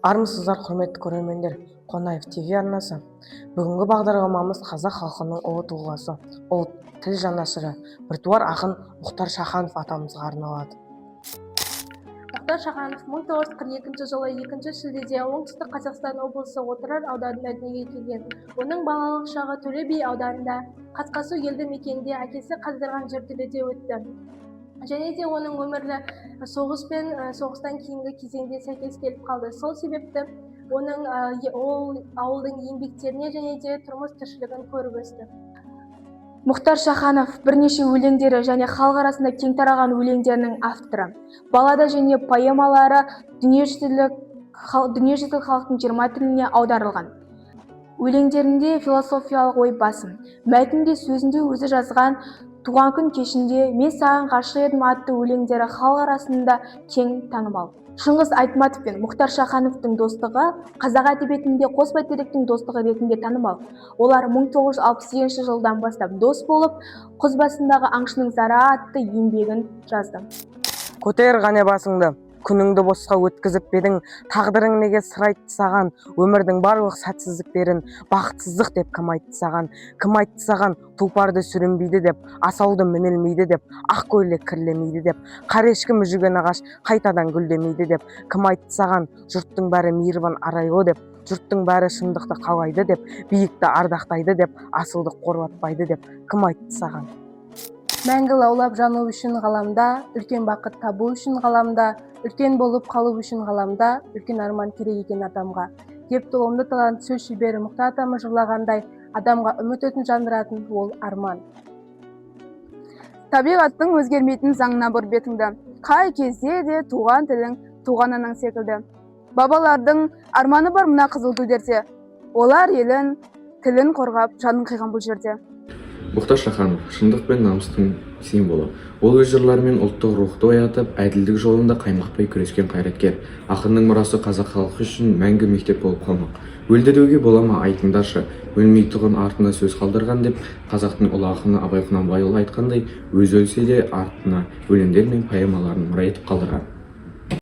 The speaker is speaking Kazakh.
Армысыздар, құрметті көрермендер. Қонаев ТВ арнасы. Бүгінгі бағдарламамыз қазақ халқының ұлы тұлғасы, ұлт, тіл жанашыры, біртуар ақын Мұхтар Шаханов атамызға арналады. Мұхтар Шаханов 1942 жылы 2 шілдеде оңтүстік Қазақстан облысы Отырар ауданында дүниеге келген. Оның балалық шағы Төле би ауданында, Қасқасу елді мекенінде әкесі қаздырған жертөледе өтті. Және де оның өмірі соғыс пен соғыстан кейінгі кезеңде сәйкес келіп қалды. Сол себепті оның ауылдың еңбектеріне және де тұрмыс тіршілігін көріп өсті. Мұхтар Шаханов бірнеше өлеңдері және халық арасында кең тараған өлеңдерінің авторы. Баллада және поэмалары дүниежүзілік халықтың 20 тіліне аударылған. Өлеңдерінде философиялық ой басым. Мәтінде сөзінде өзі жазған «Туған күн кешінде мен саған ғашық едім» атты өлеңдері халық арасында кең танымал. Шыңғыс Айтматов пен Мұхтар Шахановтың достығы қазақ әдебиетінде қос бәйтеректің достығы ретінде танымал. Олар 1968 жылдан бастап дос болып, «Құз басындағы аңшының зары» атты еңбегін жазды. Көтер ғане басыңды, күніңді босқа өткізіп бедің, тағдырың неге сыр айтты саған, өмірдің барлық сәтсіздіктерін бақытсыздық деп кім айтты саған? Кім айтты саған тұлпарды сүрінбейді деп, асауды мінілмейді деп, ақ көйлек кірлемейді деп, қарешкі мүжіген ағаш қайтадан гүлдемейді деп, кім айтты саған жұрттың бәрі мейірбан арайлы деп, жұрттың бәрі шындықты қалайды деп, биікті ардақтайды деп, асылды қорлатпайды деп, кім айтты саған? Мәңгі лаулап жану үшін ғаламда, үлкен бақыт табу үшін ғаламда, үлкен болып қалу үшін ғаламда, үлкен арман керек екен адамға. Деп толымды талант сөз шебері Мұхтар атамыз жырлағандай, адамға үміт отын жандыратын ол арман. Табиғаттың өзгермейтін заңына бұр бетіңді, қай кезде де туған тілің, туған анаң секілді. Бабалардың арманы бар мына қызыл гүлдерде, олар елін, тілін қорғап, жанын қиған бұл жерде. Мұхтар Шаханов шындық пен намыстың символы. Ол өз жырларымен ұлттық рухты оятып, әділдік жолында қаймықпай күрескен қайраткер. Ақынның мұрасы қазақ халқы үшін мәңгі мектеп болып қалмақ. Өлді деуге бола ма, айтыңдаршы, өлмейтұғын артына сөз қалдырған деп, қазақтың ұлы ақыны Абай Құнанбайұлы айтқандай, өзі өлсе де артына өлеңдер мен поэмаларын мұра етіп қалдырған.